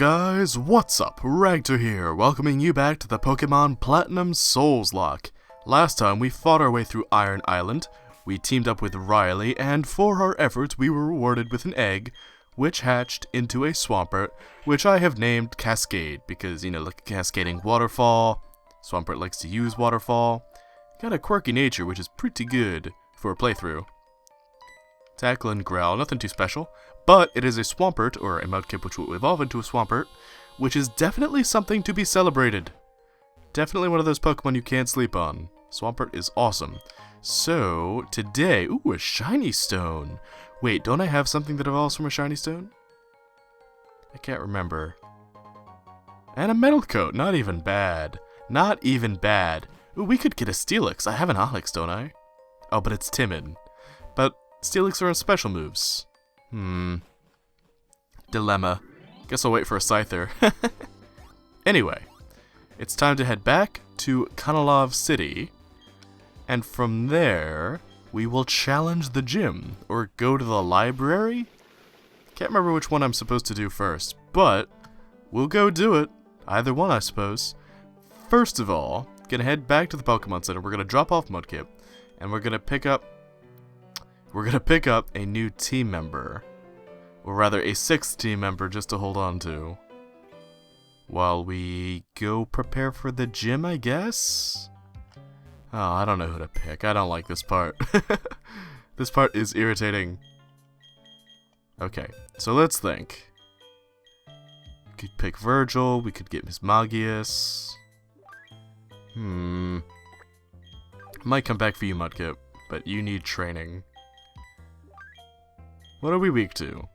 guys, what's up? Ragtter here, welcoming you back to the Pokémon Platinum Souls-Locke. Last time we fought our way through Iron Island, we teamed up with Riley, and for our efforts we were rewarded with an egg, which hatched into a Swampert, which I have named Cascade, because, you know, like a cascading waterfall. Swampert likes to use waterfall. Got a quirky nature, which is pretty good for a playthrough. Tackle and Growl, nothing too special, but it is a Swampert, or a Mudkip which will evolve into a Swampert, which is definitely something to be celebrated. Definitely one of those Pokemon you can't sleep on. Swampert is awesome. So, today, ooh, a Shiny Stone. Wait, don't I have something that evolves from a Shiny Stone? I can't remember. And a Metal Coat, not even bad. Not even bad. Ooh, we could get a Steelix. I have an Onyx, don't I? Oh, but it's timid. But Steelix are on special moves. Dilemma. Guess I'll wait for a Scyther. Anyway, it's time to head back to Kanalov City, and from there, we will challenge the gym, or go to the library? Can't remember which one I'm supposed to do first, but we'll go do it. Either one, I suppose. First of all, gonna head back to the Pokemon Center. We're gonna drop off Mudkip, and we're gonna pick up a new team member. Or rather, a 6th team member just to hold on to. While we go prepare for the gym, I guess? Oh, I don't know who to pick. I don't like this part. This part is irritating. Okay, so let's think. We could pick Virgil, we could get Miss Magius. Might come back for you, Mudkip, but you need training. What are we weak to?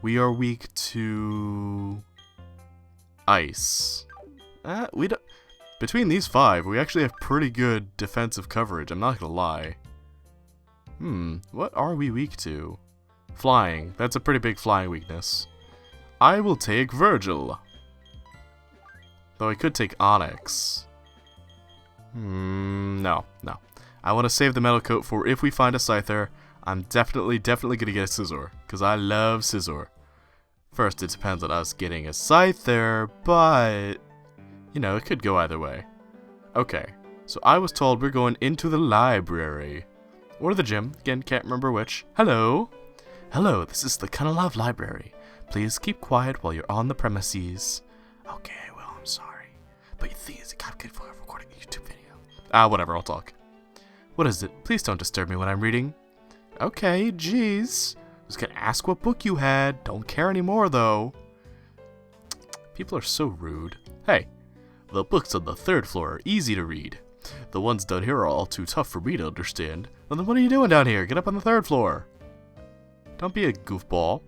We are weak to Ice. We don't. Between these 5, we actually have pretty good defensive coverage. I'm not gonna lie. What are we weak to? Flying. That's a pretty big flying weakness. I will take Virgil. Though I could take Onyx. No. I want to save the Metal Coat for if we find a Scyther. I'm definitely gonna get a Scizor, because I love Scizor. First, it depends on us getting a Scyther, but, you know, it could go either way. Okay, so I was told we're going into the library. Or the gym, again, can't remember which. Hello? Hello, this is the Kanalov Library. Please keep quiet while you're on the premises. Okay, well, I'm sorry. But the thing is, it got good for recording a YouTube video. Whatever, I'll talk. What is it? Please don't disturb me when I'm reading. Okay, jeez. I was gonna ask what book you had. Don't care anymore, though. People are so rude. Hey, the books on the 3rd floor are easy to read. The ones down here are all too tough for me to understand. Well, then what are you doing down here? Get up on the 3rd floor. Don't be a goofball.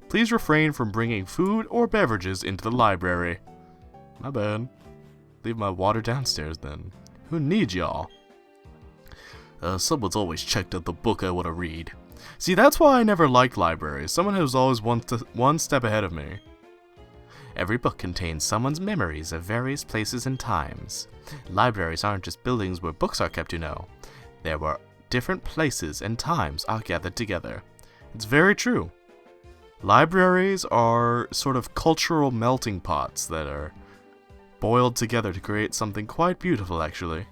Please refrain from bringing food or beverages into the library. My bad. Leave my water downstairs, then. Who needs y'all? Someone's always checked out the book I want to read. See, that's why I never liked libraries. Someone who's always one step ahead of me. Every book contains someone's memories of various places and times. Libraries aren't just buildings where books are kept, you know. There were different places and times are gathered together. It's very true. Libraries are sort of cultural melting pots that are boiled together to create something quite beautiful, actually.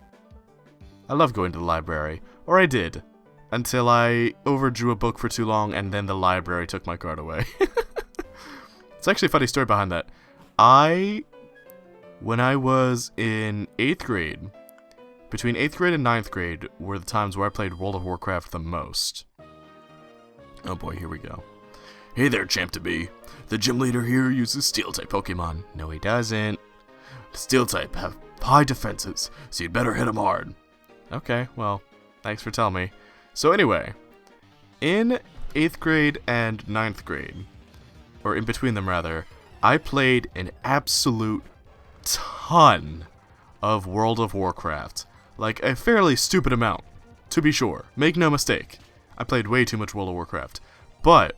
I love going to the library, or I did, until I overdrew a book for too long and then the library took my card away. It's actually a funny story behind that. When I was in 8th grade, between 8th grade and 9th grade were the times where I played World of Warcraft the most. Oh boy, here we go. Hey there, champ-to-be. The gym leader here uses Steel-type Pokemon. No, he doesn't. Steel-type have high defenses, so you'd better hit him hard. Okay, well, thanks for telling me. So anyway, in 8th grade and 9th grade, or in between them rather, I played an absolute ton of World of Warcraft. Like a fairly stupid amount, to be sure. Make no mistake. I played way too much World of Warcraft. But,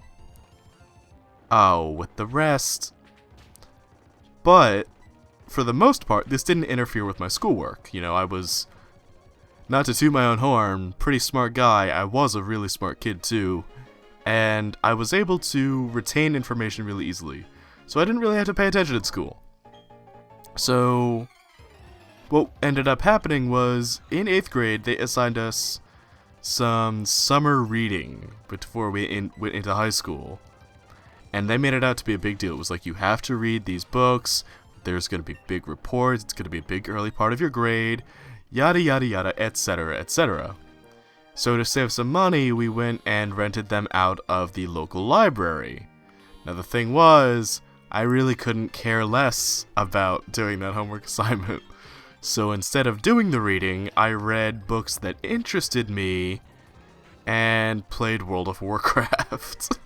with the rest. But, for the most part, this didn't interfere with my schoolwork. You know, I was, not to toot my own horn, pretty smart guy. I was a really smart kid too. And I was able to retain information really easily. So I didn't really have to pay attention at school. So what ended up happening was, in 8th grade, they assigned us some summer reading before we went into high school. And they made it out to be a big deal. It was like, you have to read these books, there's going to be big reports, it's going to be a big early part of your grade, yada yada yada, etc, etc. So to save some money, we went and rented them out of the local library. Now the thing was, I really couldn't care less about doing that homework assignment. So instead of doing the reading, I read books that interested me and played World of Warcraft.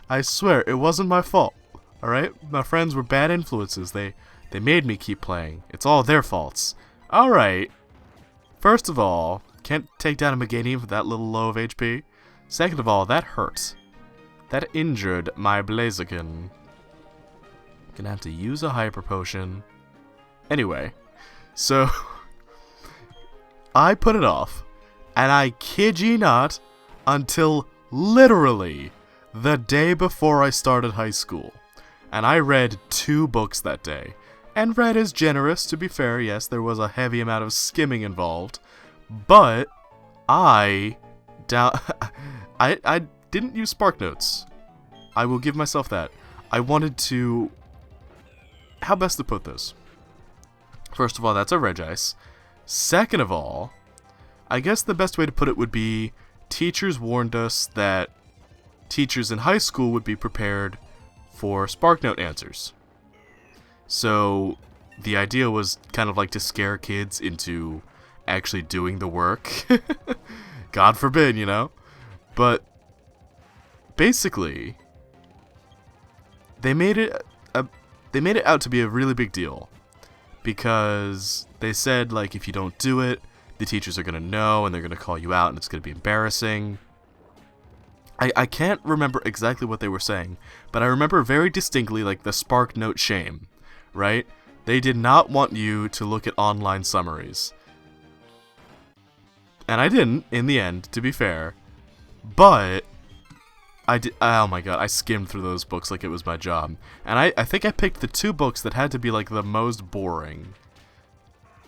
I swear, it wasn't my fault, alright? My friends were bad influences. They made me keep playing. It's all their faults. Alright. First of all, can't take down a Meganium with that little low of HP. Second of all, that hurt. That injured my Blaziken. Gonna have to use a Hyper Potion. Anyway, so I put it off, and I kid ye not, until literally the day before I started high school. And I read 2 books that day. And read is generous, to be fair. Yes, there was a heavy amount of skimming involved. But I didn't use Spark Notes. I will give myself that. I wanted to... How best to put this? First of all, that's a Regice. Second of all, I guess the best way to put it would be, teachers warned us that teachers in high school would be prepared for SparkNote answers. So the idea was kind of like to scare kids into actually doing the work. God forbid, you know? But basically, they made it out to be a really big deal. Because they said, like, if you don't do it, the teachers are going to know, and they're going to call you out, and it's going to be embarrassing. I can't remember exactly what they were saying, but I remember very distinctly, like, the Spark Note shame, right? They did not want you to look at online summaries. And I didn't, in the end, to be fair. But I did. Oh my god, I skimmed through those books like it was my job. And I think I picked the 2 books that had to be, like, the most boring.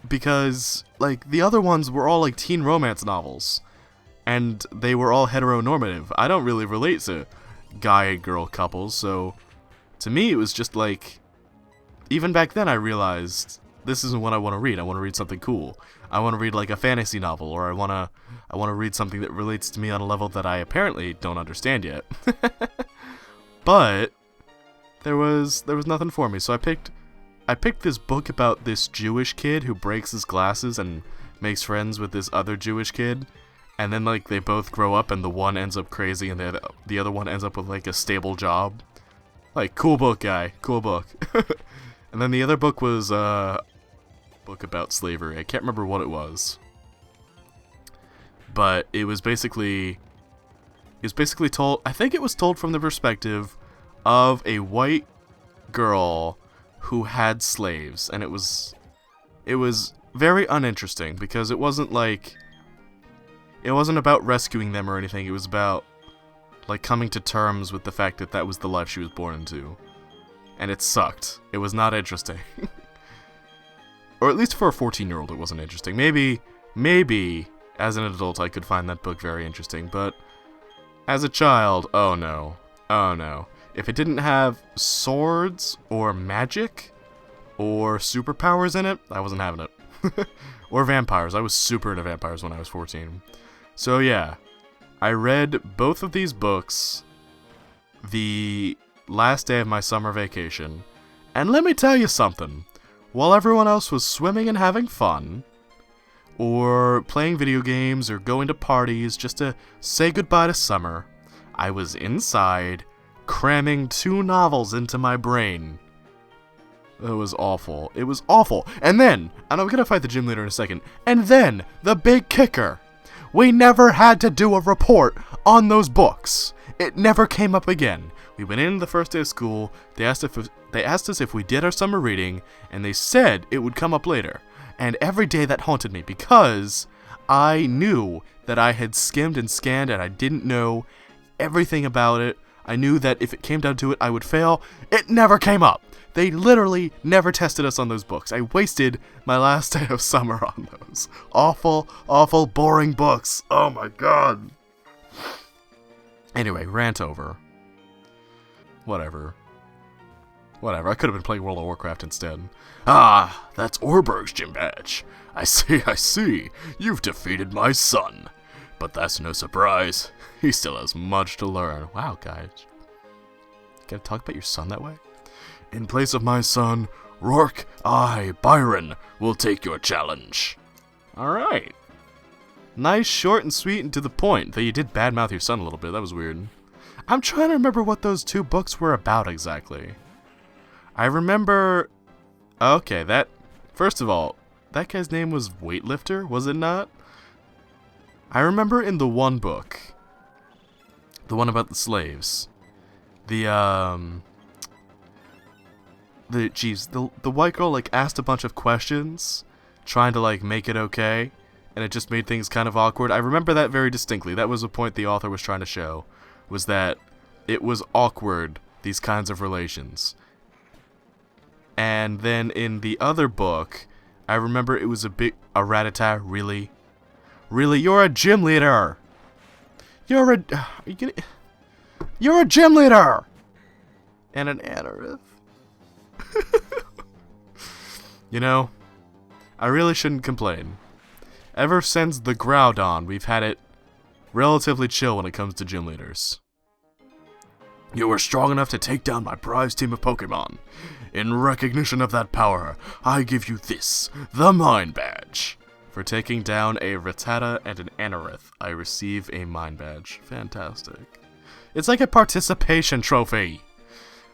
Because, like, the other ones were all, like, teen romance novels. And they were all heteronormative. I don't really relate to guy and girl couples, so to me it was just like, even back then I realized this isn't what I want to read. I want to read something cool. I want to read like a fantasy novel, or I want to read something that relates to me on a level that I apparently don't understand yet. But there was nothing for me, so I picked this book about this Jewish kid who breaks his glasses and makes friends with this other Jewish kid. And then, like, they both grow up, and the one ends up crazy, and the other one ends up with, like, a stable job. Like, cool book, guy. Cool book. And then the other book was, a book about slavery. I can't remember what it was. But it was basically told, I think it was told from the perspective of a white girl who had slaves. And it was very uninteresting, because it wasn't, like... It wasn't about rescuing them or anything, it was about, like, coming to terms with the fact that that was the life she was born into. And it sucked. It was not interesting. Or at least for a 14-year-old it wasn't interesting. Maybe, as an adult I could find that book very interesting, but as a child, oh no. Oh no. If it didn't have swords, or magic, or superpowers in it, I wasn't having it. Or vampires. I was super into vampires when I was 14. So yeah, I read both of these books the last day of my summer vacation, and let me tell you something. While everyone else was swimming and having fun, or playing video games, or going to parties just to say goodbye to summer, I was inside, cramming 2 novels into my brain. It was awful. It was awful. And then, and I'm gonna fight the gym leader in a second, and then, the big kicker. We never had to do a report on those books. It never came up again. We went in the first day of school, they asked us if we did our summer reading, and they said it would come up later. And every day that haunted me, because I knew that I had skimmed and scanned and I didn't know everything about it. I knew that if it came down to it, I would fail. It never came up. They literally never tested us on those books. I wasted my last day of summer on those. Awful, awful, boring books. Oh my god. Anyway, rant over. Whatever. I could have been playing World of Warcraft instead. Ah, that's Orberg's gym badge. I see. You've defeated my son. But that's no surprise. He still has much to learn. Wow, guys. You gotta talk about your son that way? In place of my son, Rourke, I, Byron, will take your challenge. Alright. Nice, short, and sweet, and to the point. Though you did badmouth your son a little bit. That was weird. I'm trying to remember what those 2 books were about exactly. I remember... Okay, that... First of all, that guy's name was Weightlifter, was it not? I remember in the one book, the one about the slaves, the white girl, like, asked a bunch of questions, trying to, like, make it okay, and it just made things kind of awkward. I remember that very distinctly. That was the point the author was trying to show, was that it was awkward, these kinds of relations. And then in the other book, I remember it was a Ragtter, really? Really? You're a gym leader! You're a gym leader! And an anorith. You know, I really shouldn't complain. Ever since the Groudon, we've had it relatively chill when it comes to gym leaders. You were strong enough to take down my prize team of Pokémon. In recognition of that power, I give you this, the Mind Badge. For taking down a Rattata and an Anorith, I receive a Mind Badge. Fantastic. It's like a participation trophy.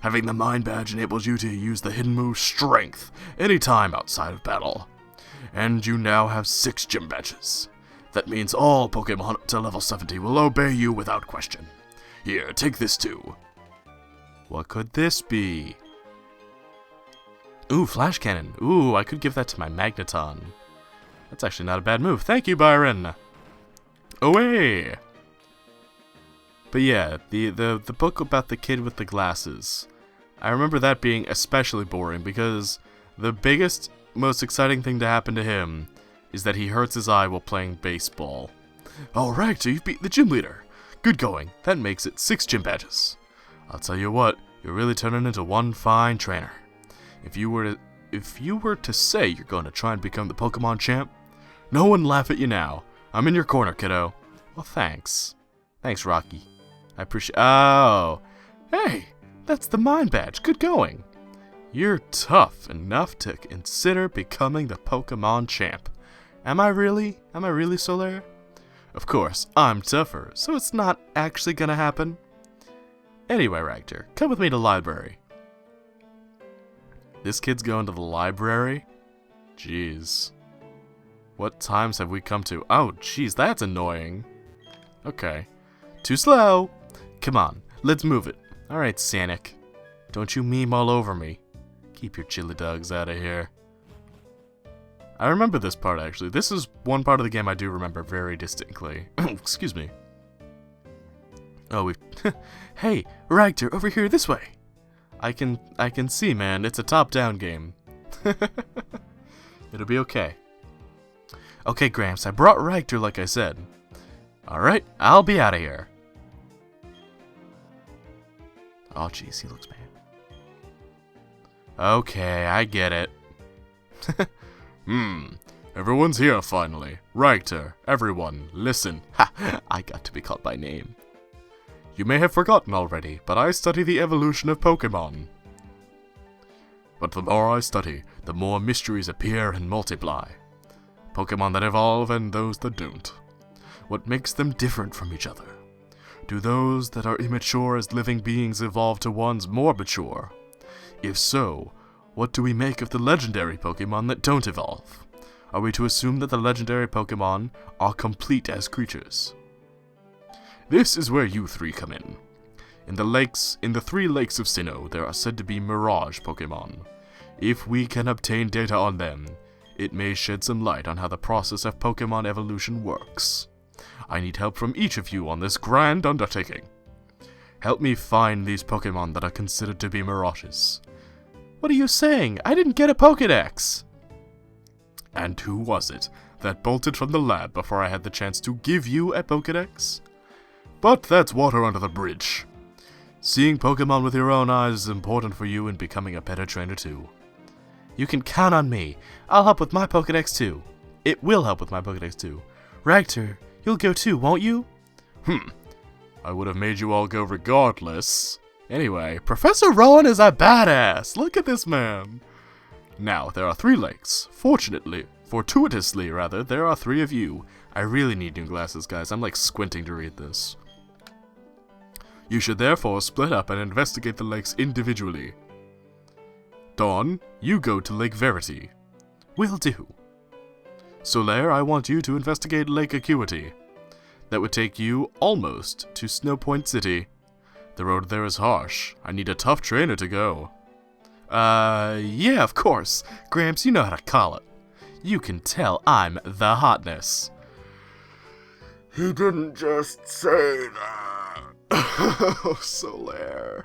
Having the Mind Badge enables you to use the hidden move Strength anytime outside of battle. And you now have 6 gym badges. That means all Pokémon up to level 70 will obey you without question. Here, take this too. What could this be? Ooh, Flash Cannon. Ooh, I could give that to my Magneton. That's actually not a bad move. Thank you, Byron. Away. But yeah, the book about the kid with the glasses. I remember that being especially boring because the biggest, most exciting thing to happen to him is that he hurts his eye while playing baseball. Alright, so you've beaten the gym leader. Good going. That makes it 6 gym badges. I'll tell you what, you're really turning into one fine trainer. If you were to say you're going to try and become the Pokemon champ, no one laugh at you now. I'm in your corner, kiddo. Well, thanks. Thanks, Rocky. I appreciate... Oh! Hey! That's the Mind Badge. Good going. You're tough enough to consider becoming the Pokemon champ. Am I really? Am I really, Solaire? Of course, I'm tougher, so it's not actually gonna happen. Anyway, Ragtter, come with me to the library. This kid's going to the library? Jeez. What times have we come to? Oh, jeez, that's annoying. Okay. Too slow. Come on, let's move it. Alright, Sanic. Don't you meme all over me. Keep your chili dogs out of here. I remember this part, actually. This is one part of the game I do remember very distinctly. Excuse me. Oh, we've... Hey, Ragtter, over here, this way! I can see, man. It's a top-down game. It'll be okay. Okay, Gramps, I brought Ragtter like I said. Alright, I'll be out of here. Oh, jeez, he looks bad. Okay, I get it. Everyone's here finally. Ragtter, everyone, listen. Ha, I got to be called by name. You may have forgotten already, but I study the evolution of Pokémon. But the more I study, the more mysteries appear and multiply. Pokémon that evolve and those that don't. What makes them different from each other? Do those that are immature as living beings evolve to ones more mature? If so, what do we make of the legendary Pokémon that don't evolve? Are we to assume that the legendary Pokémon are complete as creatures? This is where you 3 come in. In the 3 lakes of Sinnoh, there are said to be Mirage Pokémon. If we can obtain data on them, it may shed some light on how the process of Pokémon evolution works. I need help from each of you on this grand undertaking. Help me find these Pokémon that are considered to be mirages. What are you saying? I didn't get a Pokédex! And who was it that bolted from the lab before I had the chance to give you a Pokédex? But that's water under the bridge. Seeing Pokémon with your own eyes is important for you in becoming a better trainer too. You can count on me. I'll help with my Pokédex too. It will help with my Pokédex too. Ragtter, you'll go too, won't you? I would have made you all go regardless. Anyway, Professor Rowan is a badass. Look at this man. Now, there are 3 lakes. Fortuitously, there are 3 of you. I really need new glasses, guys. I'm like squinting to read this. You should therefore split up and investigate the lakes individually. Dawn, you go to Lake Verity. Will do. Solaire, I want you to investigate Lake Acuity. That would take you almost to Snowpoint City. The road there is harsh. I need a tough trainer to go. Yeah, of course. Gramps, you know how to call it. You can tell I'm the hotness. He didn't just say that. Oh, Solaire.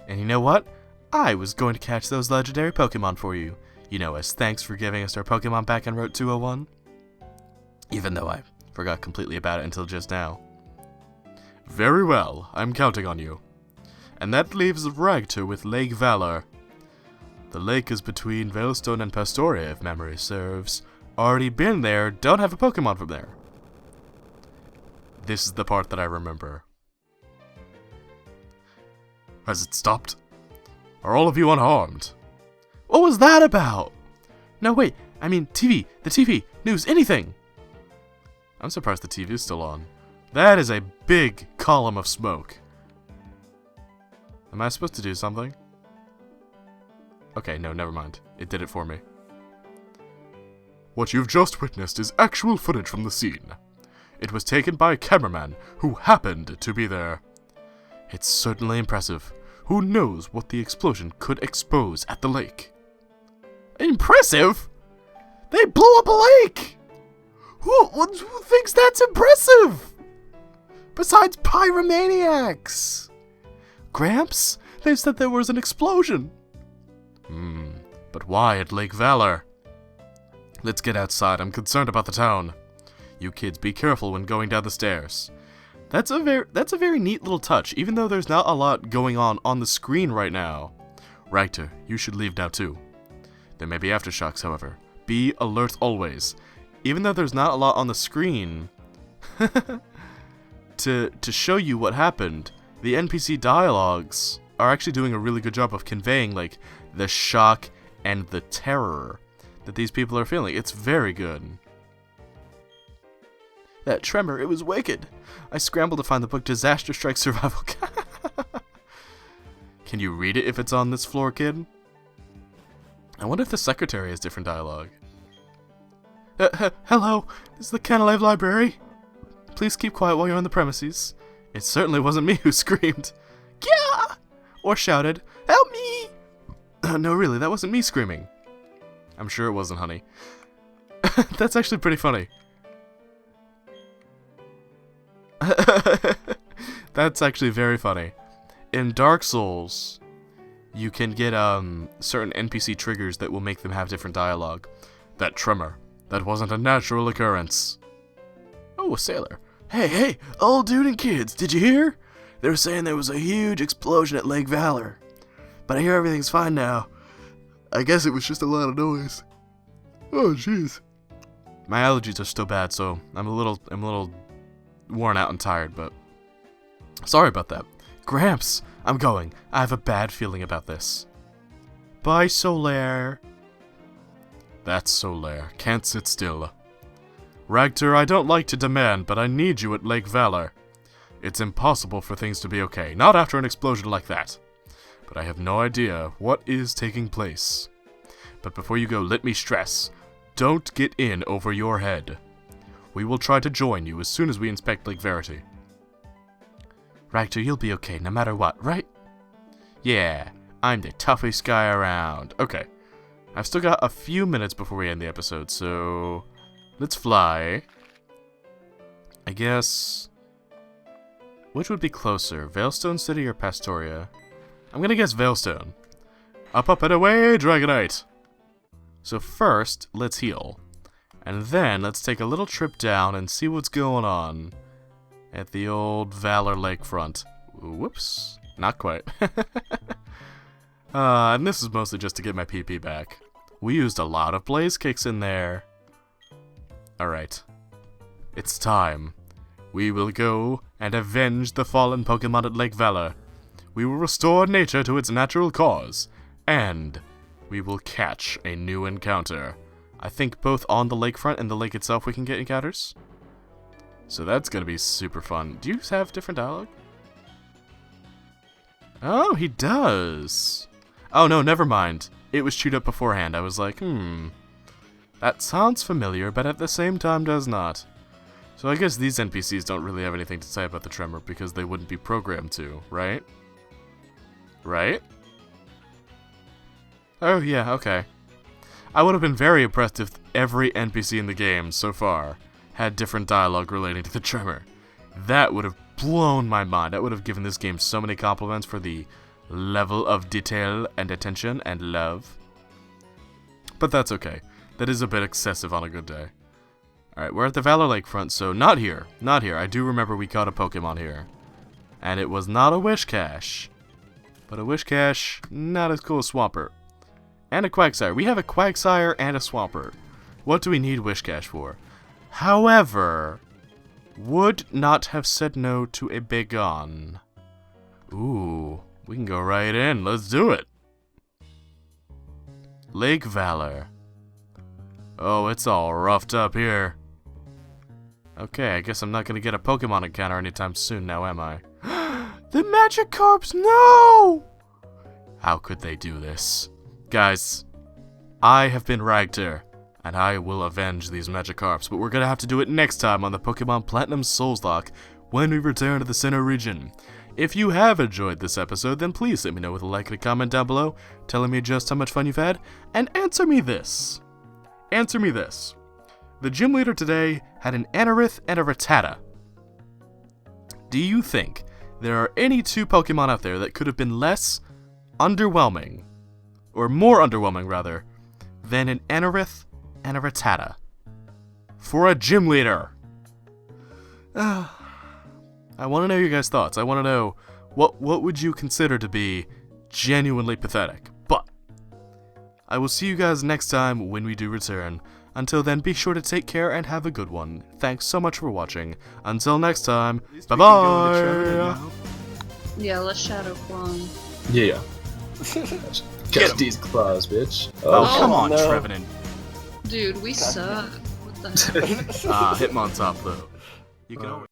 And you know what? I was going to catch those legendary Pokemon for you. You know, as thanks for giving us our Pokemon back in Route 201. Even though I forgot completely about it until just now. Very well, I'm counting on you. And that leaves Ragtter with Lake Valor. The lake is between Veilstone and Pastoria, if memory serves. Already been there, don't have a Pokemon from there. This is the part that I remember. Has it stopped? Are all of you unharmed? What was that about? No, wait, I mean TV, the TV, news, anything! I'm surprised the TV is still on. That is a big column of smoke. Am I supposed to do something? Okay, no, never mind. It did it for me. What you've just witnessed is actual footage from the scene. It was taken by a cameraman who happened to be there. It's certainly impressive. Who knows what the explosion could expose at the lake? Impressive? They blew up a lake! Who thinks that's impressive? Besides pyromaniacs! Gramps? They said there was an explosion. But why at Lake Valor? Let's get outside. I'm concerned about the town. You kids, be careful when going down the stairs. That's a very neat little touch, even though there's not a lot going on the screen right now. Ragtter, you should leave now too. There may be aftershocks, however. Be alert always. Even though there's not a lot on the screen to show you what happened, the NPC dialogues are actually doing a really good job of conveying like the shock and the terror that these people are feeling. It's very good. That tremor, it was wicked. I scrambled to find the book Disaster Strike Survival. Can you read it if it's on this floor, kid? I wonder if the secretary has different dialogue. Hello, this is the Canalive Library. Please keep quiet while you're on the premises. It certainly wasn't me who screamed. Yeah! Or shouted, help me! No, really, that wasn't me screaming. I'm sure it wasn't, honey. That's actually pretty funny. That's actually very funny. In Dark Souls, you can get certain NPC triggers that will make them have different dialogue. That tremor. That wasn't a natural occurrence. Oh, a sailor. Hey, old dude and kids, did you hear? They were saying there was a huge explosion at Lake Valor. But I hear everything's fine now. I guess it was just a lot of noise. Oh, jeez. My allergies are still bad, so I'm a little worn out and tired, but sorry about that. Gramps, I'm going. I have a bad feeling about this. Bye, Solaire. That's Solaire. Can't sit still. Ragtter, I don't like to demand, but I need you at Lake Valor. It's impossible for things to be okay, not after an explosion like that. But I have no idea what is taking place. But before you go, let me stress, don't get in over your head. We will try to join you as soon as we inspect Lake Verity. Ragtter, you'll be okay no matter what, right? Yeah, I'm the toughest guy around. Okay, I've still got a few minutes before we end the episode, so let's fly. I guess... Which would be closer, Veilstone City or Pastoria? I'm gonna guess Veilstone. Up, up, and away, Dragonite! So first, let's heal. And then, let's take a little trip down and see what's going on at the old Valor Lakefront. Whoops. Not quite. And this is mostly just to get my PP back. We used a lot of Blaze Kicks in there. Alright. It's time. We will go and avenge the fallen Pokemon at Lake Valor. We will restore nature to its natural cause. And we will catch a new encounter. I think both on the lakefront and the lake itself we can get encounters. So that's gonna be super fun. Do you have different dialogue? Oh, he does. Oh no, never mind. It was chewed up beforehand. I was like, that sounds familiar, but at the same time does not. So I guess these NPCs don't really have anything to say about the Tremor because they wouldn't be programmed to, right? Right? Oh yeah, okay. I would have been very impressed if every NPC in the game so far had different dialogue relating to the Tremor. That would have blown my mind. That would have given this game so many compliments for the level of detail and attention and love. But that's okay. That is a bit excessive on a good day. Alright, we're at the Valor Lakefront, so not here. Not here. I do remember we caught a Pokemon here. And it was not a Wish Cache. But a Wish Cache, not as cool as Swampert. And a Quagsire. We have a Quagsire and a Swampert. What do we need Wish Cache for? However, would not have said no to a Bigon. Ooh, we can go right in. Let's do it. Lake Valor. Oh, it's all roughed up here. Okay, I guess I'm not gonna get a Pokemon encounter anytime soon now, am I? The Magikarps, no! How could they do this? Guys, I have been Ragtter, and I will avenge these Magikarps, but we're gonna have to do it next time on the Pokemon Platinum Souls-Locke when we return to the Sinnoh region. If you have enjoyed this episode, then please let me know with a like and a comment down below, telling me just how much fun you've had, and answer me this. Answer me this. The gym leader today had an Anorith and a Rattata. Do you think there are any two Pokemon out there that could have been less underwhelming, or more underwhelming rather, than an Anorith and a Rattata for a gym leader? I want to know your guys' thoughts. I want to know what would you consider to be genuinely pathetic. But I will see you guys next time when we do return. Until then, be sure to take care and have a good one. Thanks so much for watching. Until next time, bye-bye! Yeah, let's Shadow Clone. Yeah. Get these claws, bitch. Oh, come on, no. Trevenant. Dude, we suck. What the heck? Hitmon's up, though. You can always